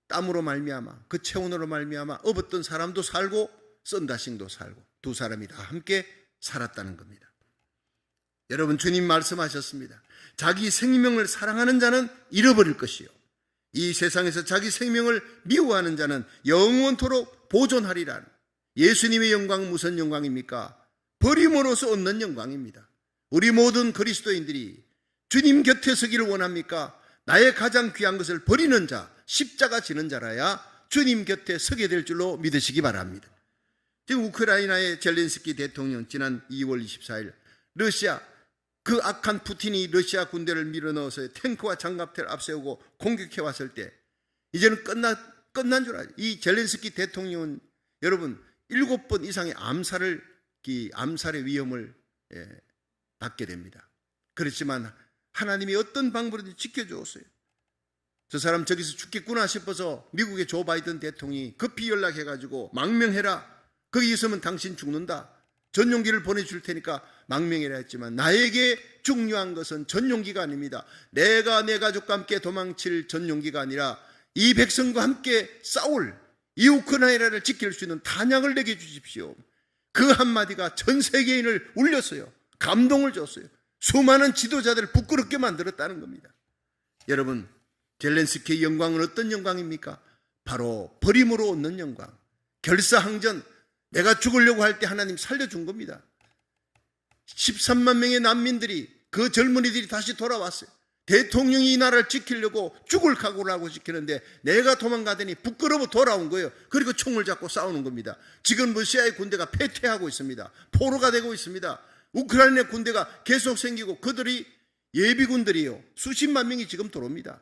땀으로 말미암아, 그 체온으로 말미암아 업었던 사람도 살고 선다싱도 살고 두 사람이 다 함께 살았다는 겁니다. 여러분, 주님 말씀하셨습니다. 자기 생명을 사랑하는 자는 잃어버릴 것이요, 이 세상에서 자기 생명을 미워하는 자는 영원토록 보존하리라. 예수님의 영광은 무슨 영광입니까? 버림으로써 얻는 영광입니다. 우리 모든 그리스도인들이 주님 곁에 서기를 원합니까? 나의 가장 귀한 것을 버리는 자, 십자가 지는 자라야 주님 곁에 서게 될 줄로 믿으시기 바랍니다. 지금 우크라이나의 젤렌스키 대통령 지난 2월 24일 러시아 그 악한 푸틴이 러시아 군대를 밀어넣어서 탱크와 장갑대를 앞세우고 공격해 왔을 때 이제는 끝난 줄 알아요. 이 젤렌스키 대통령은 여러분 7번 이상의 암살의 위험을 받게 됩니다. 그렇지만 하나님이 어떤 방법으로든 지켜주었어요. 저 사람 저기서 죽겠구나 싶어서 미국의 조 바이든 대통령이 급히 연락해가지고 망명해라. 거기 있으면 당신 죽는다. 전용기를 보내줄 테니까 망명해라 했지만 나에게 중요한 것은 전용기가 아닙니다. 내가 내 가족과 함께 도망칠 전용기가 아니라 이 백성과 함께 싸울 이 우크라이나를 지킬 수 있는 탄약을 내게 주십시오. 그 한마디가 전 세계인을 울렸어요. 감동을 줬어요. 수많은 지도자들을 부끄럽게 만들었다는 겁니다. 여러분, 젤렌스키의 영광은 어떤 영광입니까? 바로 버림으로 얻는 영광. 결사항전, 내가 죽으려고 할 때 하나님 살려준 겁니다. 13만 명의 난민들이, 그 젊은이들이 다시 돌아왔어요. 대통령이 이 나라를 지키려고 죽을 각오를 하고 지키는데 내가 도망가더니 부끄러워 돌아온 거예요. 그리고 총을 잡고 싸우는 겁니다. 지금 러시아의 군대가 패퇴하고 있습니다. 포로가 되고 있습니다. 우크라이나 군대가 계속 생기고 그들이 예비군들이요. 수십만 명이 지금 들어옵니다.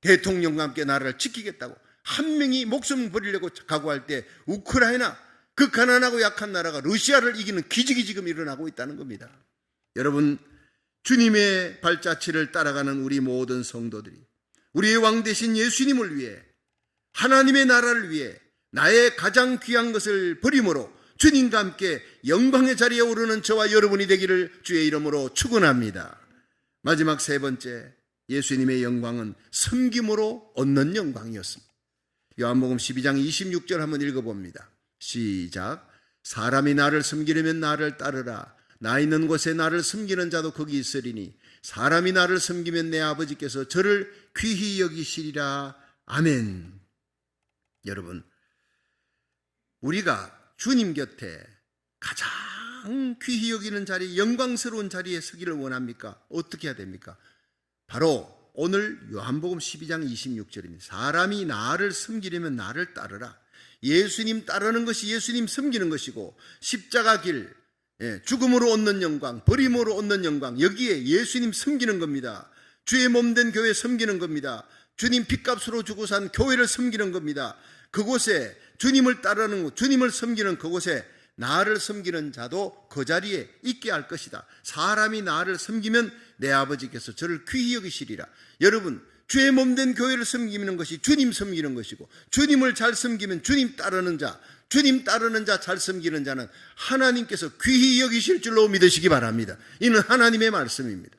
대통령과 함께 나라를 지키겠다고 한 명이 목숨을 버리려고 각오할 때 우크라이나, 그 가난하고 약한 나라가 러시아를 이기는 기적이 지금 일어나고 있다는 겁니다. 여러분, 주님의 발자취를 따라가는 우리 모든 성도들이 우리의 왕 되신 예수님을 위해, 하나님의 나라를 위해 나의 가장 귀한 것을 버림으로 주님과 함께 영광의 자리에 오르는 저와 여러분이 되기를 주의 이름으로 축원합니다. 마지막 세 번째, 예수님의 영광은 섬김으로 얻는 영광이었습니다. 요한복음 12장 26절 한번 읽어봅니다. 시작. 사람이 나를 섬기려면 나를 따르라. 나 있는 곳에 나를 섬기는 자도 거기 있으리니 사람이 나를 섬기면 내 아버지께서 저를 귀히 여기시리라. 아멘. 여러분, 우리가 주님 곁에 가장 귀히 여기는 자리, 영광스러운 자리에 서기를 원합니까? 어떻게 해야 됩니까? 바로 오늘 요한복음 12장 26절입니다. 사람이 나를 섬기려면 나를 따르라. 예수님 따르는 것이 예수님 섬기는 것이고, 십자가 길, 죽음으로 얻는 영광, 버림으로 얻는 영광, 여기에 예수님 섬기는 겁니다. 주의 몸된 교회 섬기는 겁니다. 주님 핏값으로 주고 산 교회를 섬기는 겁니다. 그곳에 주님을 따르는 곳, 주님을 섬기는 그곳에 나를 섬기는 자도 그 자리에 있게 할 것이다. 사람이 나를 섬기면 내 아버지께서 저를 귀히 여기시리라. 여러분, 주의 몸된 교회를 섬기는 것이 주님 섬기는 것이고, 주님을 잘 섬기면 주님 따르는 자, 주님 따르는 자, 잘 섬기는 자는 하나님께서 귀히 여기실 줄로 믿으시기 바랍니다. 이는 하나님의 말씀입니다.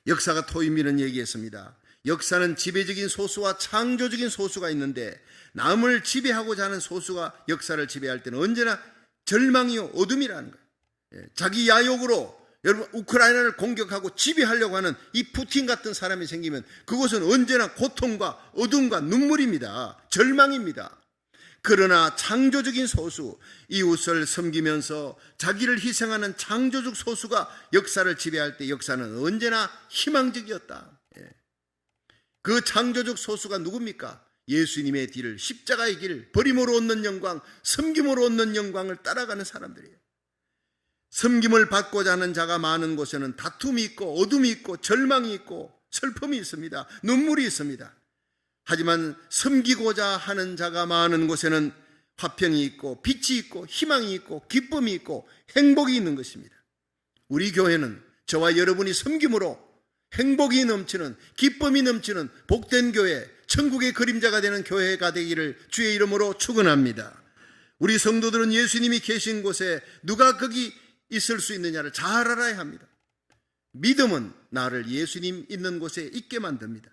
역사가 토임이는 얘기했습니다. 역사는 지배적인 소수와 창조적인 소수가 있는데, 남을 지배하고자 하는 소수가 역사를 지배할 때는 언제나 절망이요 어둠이라는 거예요. 자기 야욕으로 여러분 우크라이나를 공격하고 지배하려고 하는 이 푸틴 같은 사람이 생기면 그것은 언제나 고통과 어둠과 눈물입니다. 절망입니다. 그러나 창조적인 소수, 이웃을 섬기면서 자기를 희생하는 창조적 소수가 역사를 지배할 때 역사는 언제나 희망적이었다. 그 창조적 소수가 누굽니까? 예수님의 뒤를, 십자가의 길, 버림으로 얻는 영광, 섬김으로 얻는 영광을 따라가는 사람들이에요. 섬김을 받고자 하는 자가 많은 곳에는 다툼이 있고 어둠이 있고 절망이 있고 슬픔이 있습니다. 눈물이 있습니다. 하지만 섬기고자 하는 자가 많은 곳에는 화평이 있고 빛이 있고 희망이 있고 기쁨이 있고 행복이 있는 것입니다. 우리 교회는 저와 여러분이 섬김으로 행복이 넘치는, 기쁨이 넘치는 복된 교회, 천국의 그림자가 되는 교회가 되기를 주의 이름으로 축원합니다. 우리 성도들은 예수님이 계신 곳에 누가 거기 있을 수 있느냐를 잘 알아야 합니다. 믿음은 나를 예수님 있는 곳에 있게 만듭니다.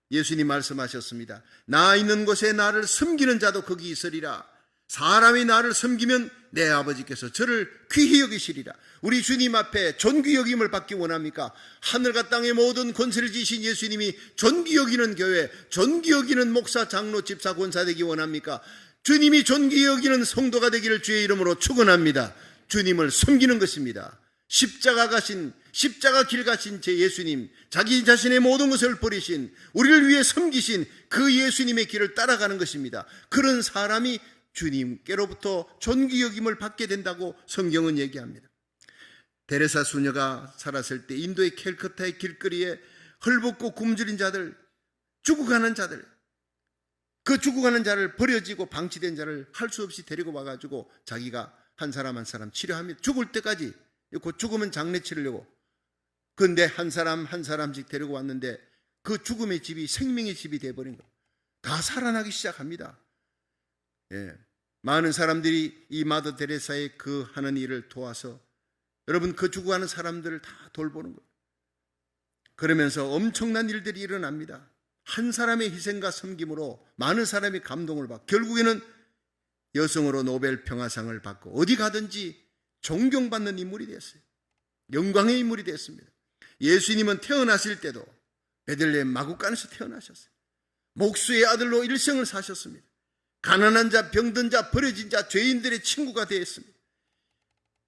예수님 말씀하셨습니다. 나 있는 곳에 나를 섬기는 자도 거기 있으리라. 사람이 나를 섬기면 내 아버지께서 저를 귀히 여기시리라. 우리 주님 앞에 존귀 여김을 받기 원합니까? 하늘과 땅의 모든 권세를 지신 예수님이 존귀 여기는 교회, 존귀 여기는 목사, 장로, 집사, 권사 되기 원합니까? 주님이 존귀 여기는 성도가 되기를 주의 이름으로 축원합니다. 주님을 섬기는 것입니다. 십자가 가신 십자가 길 가신 제 예수님, 자기 자신의 모든 것을 버리신, 우리를 위해 섬기신 그 예수님의 길을 따라가는 것입니다. 그런 사람이 주님께로부터 존귀 여김을 받게 된다고 성경은 얘기합니다. 데레사 수녀가 살았을 때 인도의 캘커타의 길거리에 헐벗고 굶주린 자들, 죽어가는 자들, 그 죽어가는 자를, 버려지고 방치된 자를 할 수 없이 데리고 와가지고 자기가 한 사람 한 사람 치료합니다. 죽을 때까지. 곧 죽으면 장례 치르려고. 그런데 한 사람 한 사람씩 데리고 왔는데 그 죽음의 집이 생명의 집이 돼버린 거예요. 다 살아나기 시작합니다. 많은 사람들이 이 마더 데레사의 그 하는 일을 도와서 여러분 그 죽어가는 사람들을 다 돌보는 거예요. 그러면서 엄청난 일들이 일어납니다. 한 사람의 희생과 섬김으로 많은 사람이 감동을 받고 결국에는 여성으로 노벨 평화상을 받고 어디 가든지 존경받는 인물이 됐어요. 영광의 인물이 됐습니다. 예수님은 태어나실 때도 베들레헴 마구간에서 태어나셨어요. 목수의 아들로 일생을 사셨습니다. 가난한 자, 병든 자, 버려진 자, 죄인들의 친구가 되었습니다.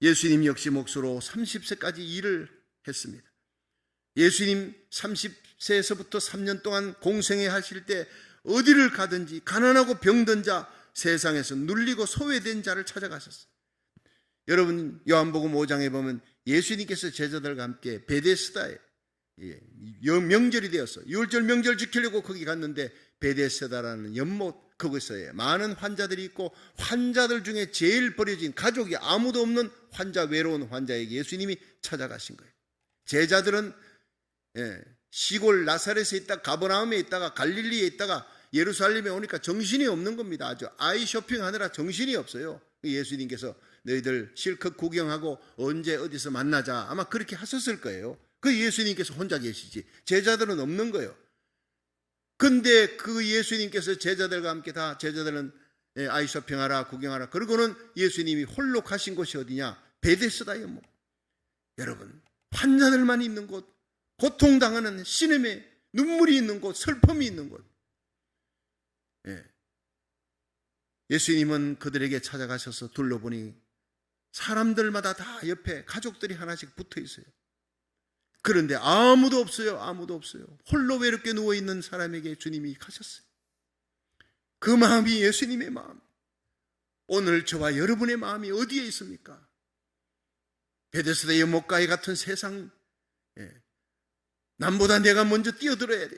예수님 역시 목수로 30세까지 일을 했습니다. 예수님 30세에서부터 3년 동안 공생애 하실 때 어디를 가든지 가난하고 병든 자, 세상에서 눌리고 소외된 자를 찾아가셨어요. 여러분 요한복음 5장에 보면 예수님께서 제자들과 함께 베데스다에 명절이 되었어. 유월절 명절 지키려고 거기 갔는데 베데스다라는 연못 그곳에 많은 환자들이 있고 환자들 중에 제일 버려진 가족이 아무도 없는 환자, 외로운 환자에게 예수님이 찾아가신 거예요. 제자들은 시골 나사렛에 있다가 가버나움에 있다가 갈릴리에 있다가 예루살렘에 오니까 정신이 없는 겁니다. 아주 아이 쇼핑하느라 정신이 없어요. 예수님께서 너희들 실컷 구경하고 언제 어디서 만나자 아마 그렇게 하셨을 거예요. 그 예수님께서 혼자 계시지 제자들은 없는 거예요. 근데 그 예수님께서 제자들과 함께 다 제자들은 아이 쇼핑하라 구경하라 그러고는 예수님이 홀로 가신 곳이 어디냐? 베데스다 연못. 여러분 환자들만 있는 곳, 고통당하는 신음에 눈물이 있는 곳, 슬픔이 있는 곳. 예수님은 그들에게 찾아가셔서 둘러보니 사람들마다 다 옆에 가족들이 하나씩 붙어 있어요. 그런데 아무도 없어요. 아무도 없어요. 홀로 외롭게 누워있는 사람에게 주님이 가셨어요. 그 마음이 예수님의 마음. 오늘 저와 여러분의 마음이 어디에 있습니까? 베데스다 연못가에 같은 세상, 남보다 내가 먼저 뛰어들어야 돼.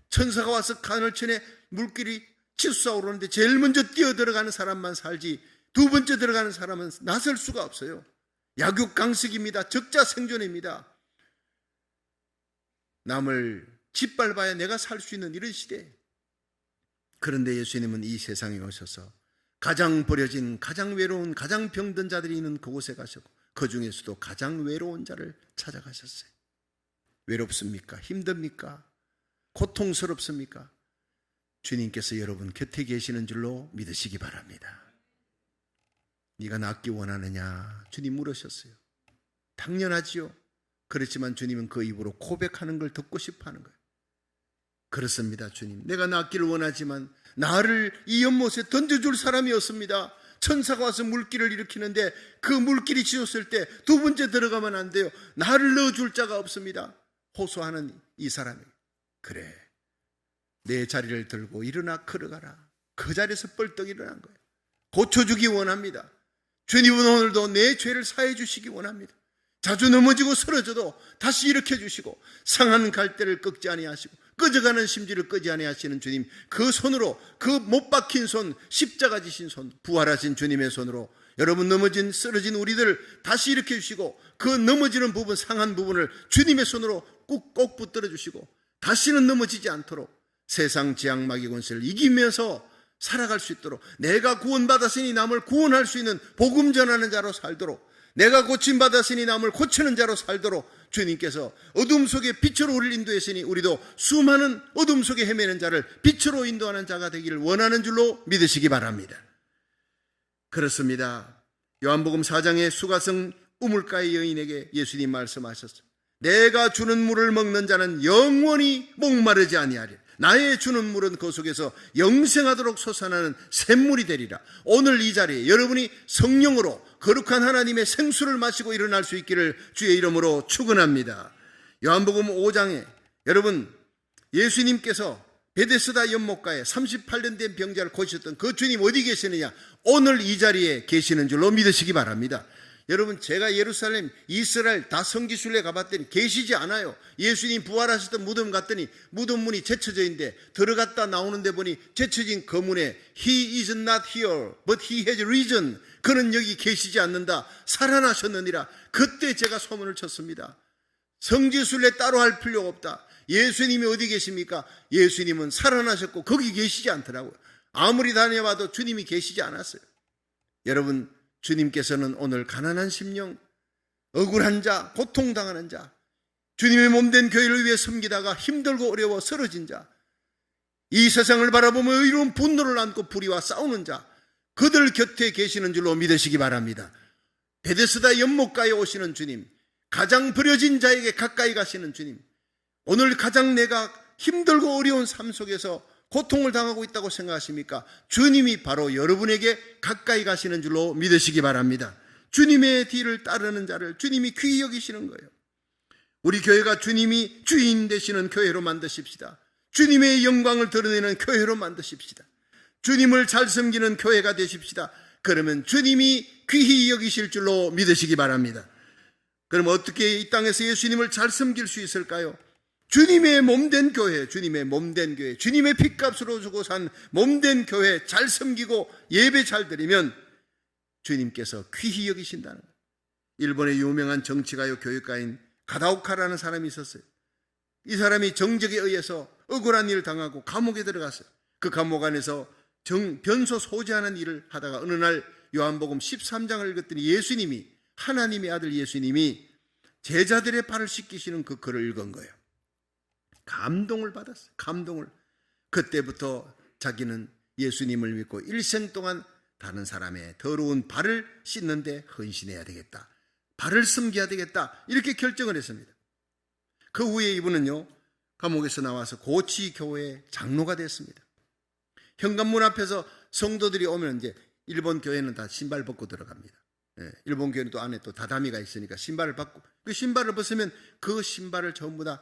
천사가 와서 하늘천에 물길이 치솟아오르는데 제일 먼저 뛰어들어가는 사람만 살지 두 번째 들어가는 사람은 나설 수가 없어요. 약육강식입니다. 적자생존입니다. 남을 짓밟아야 내가 살 수 있는 이런 시대. 그런데 예수님은 이 세상에 오셔서 가장 버려진, 가장 외로운, 가장 병든 자들이 있는 그곳에 가셨고 그 중에서도 가장 외로운 자를 찾아가셨어요. 외롭습니까? 힘듭니까? 고통스럽습니까? 주님께서 여러분 곁에 계시는 줄로 믿으시기 바랍니다. 네가 낫기 원하느냐? 주님 물으셨어요. 당연하지요. 그렇지만 주님은 그 입으로 고백하는 걸 듣고 싶어 하는 거예요. 그렇습니다, 주님. 내가 낫기를 원하지만 나를 이 연못에 던져줄 사람이 없습니다. 천사가 와서 물길을 일으키는데 그 물길이 지었을 때 두 번째 들어가면 안 돼요. 나를 넣어줄 자가 없습니다. 호소하는 이 사람이. 그래, 내 자리를 들고 일어나 걸어가라. 그 자리에서 뻘떡 일어난 거예요. 고쳐주기 원합니다. 주님은 오늘도 내 죄를 사해 주시기 원합니다. 자주 넘어지고 쓰러져도 다시 일으켜 주시고 상한 갈대를 꺾지 아니하시고 꺼져가는 심지를 끄지 아니하시는 주님, 그 손으로, 그 못 박힌 손, 십자가 지신 손, 부활하신 주님의 손으로 여러분 넘어진 쓰러진 우리들 다시 일으켜 주시고 그 넘어지는 부분, 상한 부분을 주님의 손으로 꼭 붙들어 주시고 다시는 넘어지지 않도록 세상 지향마귀 권세를 이기면서 살아갈 수 있도록, 내가 구원받았으니 남을 구원할 수 있는 복음 전하는 자로 살도록, 내가 고침받았으니 남을 고치는 자로 살도록 주님께서 어둠 속에 빛으로 우리를 인도했으니 우리도 수많은 어둠 속에 헤매는 자를 빛으로 인도하는 자가 되기를 원하는 줄로 믿으시기 바랍니다. 그렇습니다. 요한복음 4장의 수가성 우물가의 여인에게 예수님 말씀하셨습니다. 내가 주는 물을 먹는 자는 영원히 목마르지 아니하리라. 나의 주는 물은 그 속에서 영생하도록 솟아나는 샘물이 되리라. 오늘 이 자리에 여러분이 성령으로 거룩한 하나님의 생수를 마시고 일어날 수 있기를 주의 이름으로 축원합니다. 요한복음 5장에 여러분 예수님께서 베데스다 연못가에 38년 된 병자를 고치셨던 그 주님 어디 계시느냐? 오늘 이 자리에 계시는 줄로 믿으시기 바랍니다. 여러분, 제가 예루살렘, 이스라엘 다 성지순례 가봤더니 계시지 않아요. 예수님 부활하셨던 무덤 갔더니 무덤 문이 제쳐져 있는데 들어갔다 나오는데 보니 제쳐진 그 문에 He is not here, but he has risen. 그는 여기 계시지 않는다. 살아나셨느니라. 그때 제가 소문을 쳤습니다. 성지순례 따로 할 필요가 없다. 예수님이 어디 계십니까? 예수님은 살아나셨고 거기 계시지 않더라고요. 아무리 다녀봐도 주님이 계시지 않았어요. 여러분, 주님께서는 오늘 가난한 심령, 억울한 자, 고통당하는 자, 주님의 몸된 교회를 위해 섬기다가 힘들고 어려워 쓰러진 자, 이 세상을 바라보며 의로운 분노를 안고 불의와 싸우는 자, 그들 곁에 계시는 줄로 믿으시기 바랍니다. 베데스다 연못가에 오시는 주님, 가장 버려진 자에게 가까이 가시는 주님, 오늘 가장 내가 힘들고 어려운 삶 속에서 고통을 당하고 있다고 생각하십니까? 주님이 바로 여러분에게 가까이 가시는 줄로 믿으시기 바랍니다. 주님의 뒤를 따르는 자를 주님이 귀히 여기시는 거예요. 우리 교회가 주님이 주인 되시는 교회로 만드십시다. 주님의 영광을 드러내는 교회로 만드십시다. 주님을 잘 섬기는 교회가 되십시다. 그러면 주님이 귀히 여기실 줄로 믿으시기 바랍니다. 그럼 어떻게 이 땅에서 예수님을 잘 섬길 수 있을까요? 주님의 몸된 교회, 주님의 몸된 교회, 주님의 핏값으로 주고 산 몸된 교회 잘 섬기고 예배 잘 드리면 주님께서 귀히 여기신다는 거예요. 일본의 유명한 정치가요 교육가인 가다오카라는 사람이 있었어요. 이 사람이 정적에 의해서 억울한 일을 당하고 감옥에 들어갔어요. 그 감옥 안에서 변소 소지하는 일을 하다가 어느 날 요한복음 13장을 읽었더니 예수님이, 하나님의 아들 예수님이 제자들의 발을 씻기시는 그 글을 읽은 거예요. 감동을 받았어요. 감동을. 그때부터 자기는 예수님을 믿고 일생 동안 다른 사람의 더러운 발을 씻는데 헌신해야 되겠다. 발을 섬겨야 되겠다. 이렇게 결정을 했습니다. 그 후에 이분은요, 감옥에서 나와서 고치교회 장로가 됐습니다. 현관문 앞에서 성도들이 오면 이제 일본 교회는 다 신발 벗고 들어갑니다. 일본 교회는 또 안에 또 다다미가 있으니까 신발을 벗고, 그 신발을 벗으면 그 신발을 전부 다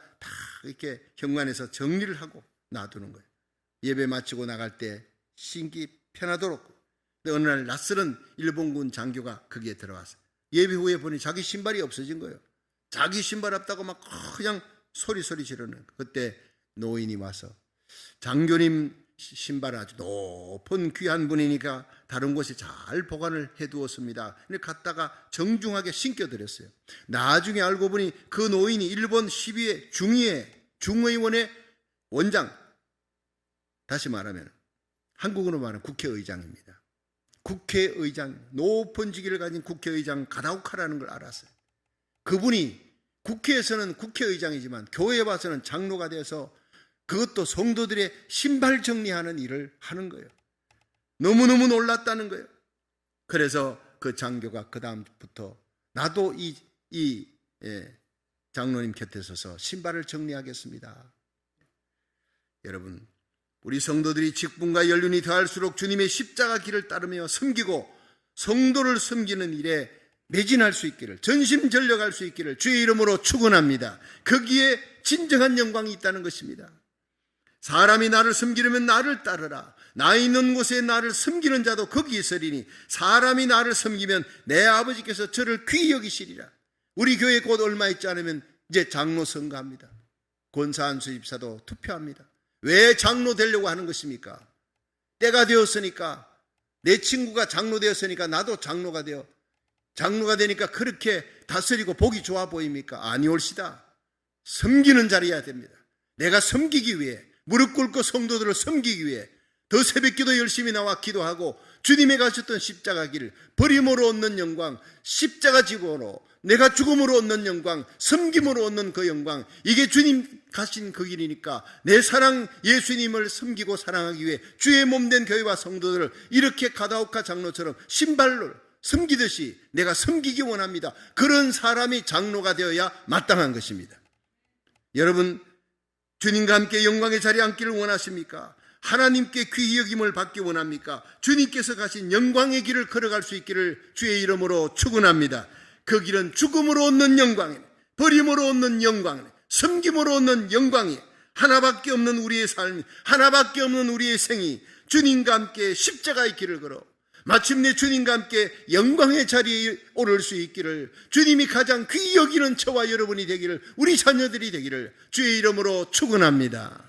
이렇게 현관에서 정리를 하고 놔두는 거예요. 예배 마치고 나갈 때 신기 편하도록. 근데 어느 날 낯설은 일본군 장교가 거기에 들어왔어요. 예배 후에 보니 자기 신발이 없어진 거예요. 자기 신발 없다고 막 그냥 소리 지르는 거예요. 그때 노인이 와서, 장교님 신발 아주 높은 귀한 분이니까 다른 곳에 잘 보관을 해두었습니다. 갔다가 정중하게 신겨드렸어요. 나중에 알고 보니 그 노인이 일본 12회 중의원의 원장, 다시 말하면 한국어로 말하면 국회의장입니다. 국회의장, 높은 직위를 가진 국회의장 가다오카라는 걸 알았어요. 그분이 국회에서는 국회의장이지만 교회에 와서는 장로가 돼서 그것도 성도들의 신발 정리하는 일을 하는 거예요. 너무너무 놀랐다는 거예요. 그래서 그 장교가 그 다음부터 나도 이 장로님 곁에 서서 신발을 정리하겠습니다. 여러분, 우리 성도들이 직분과 연륜이 더할수록 주님의 십자가 길을 따르며 섬기고 성도를 섬기는 일에 매진할 수 있기를, 전심전력할 수 있기를 주의 이름으로 축원합니다. 거기에 진정한 영광이 있다는 것입니다. 사람이 나를 섬기려면 나를 따르라. 나 있는 곳에 나를 섬기는 자도 거기 있으리니 사람이 나를 섬기면 내 아버지께서 저를 귀히 여기시리라. 우리 교회 곧 얼마 있지 않으면 이제 장로 선거합니다. 권사한수 집사도 투표합니다. 왜 장로 되려고 하는 것입니까? 때가 되었으니까, 내 친구가 장로 되었으니까 나도 장로가 되어, 장로가 되니까 그렇게 다스리고 보기 좋아 보입니까? 아니올시다. 섬기는 자리여야 됩니다. 내가 섬기기 위해, 무릎 꿇고 성도들을 섬기기 위해 더 새벽기도 열심히 나와 기도하고 주님의 가셨던 십자가 길, 버림으로 얻는 영광, 십자가 지고로 내가 죽음으로 얻는 영광, 섬김으로 얻는 그 영광, 이게 주님 가신 그 길이니까 내 사랑 예수님을 섬기고 사랑하기 위해 주의 몸된 교회와 성도들을 이렇게 가다오카 장로처럼 신발로 섬기듯이 내가 섬기기 원합니다. 그런 사람이 장로가 되어야 마땅한 것입니다. 여러분, 주님과 함께 영광의 자리에 앉기를 원하십니까? 하나님께 귀히 여김을 받기 원합니까? 주님께서 가신 영광의 길을 걸어갈 수 있기를 주의 이름으로 축원합니다. 그 길은 죽음으로 얻는 영광이네, 버림으로 얻는 영광이네, 섬김으로 얻는 영광이, 하나밖에 없는 우리의 삶, 하나밖에 없는 우리의 생이 주님과 함께 십자가의 길을 걸어 마침내 주님과 함께 영광의 자리에 오를 수 있기를, 주님이 가장 귀히 여기는 저와 여러분이 되기를, 우리 자녀들이 되기를 주의 이름으로 축원합니다.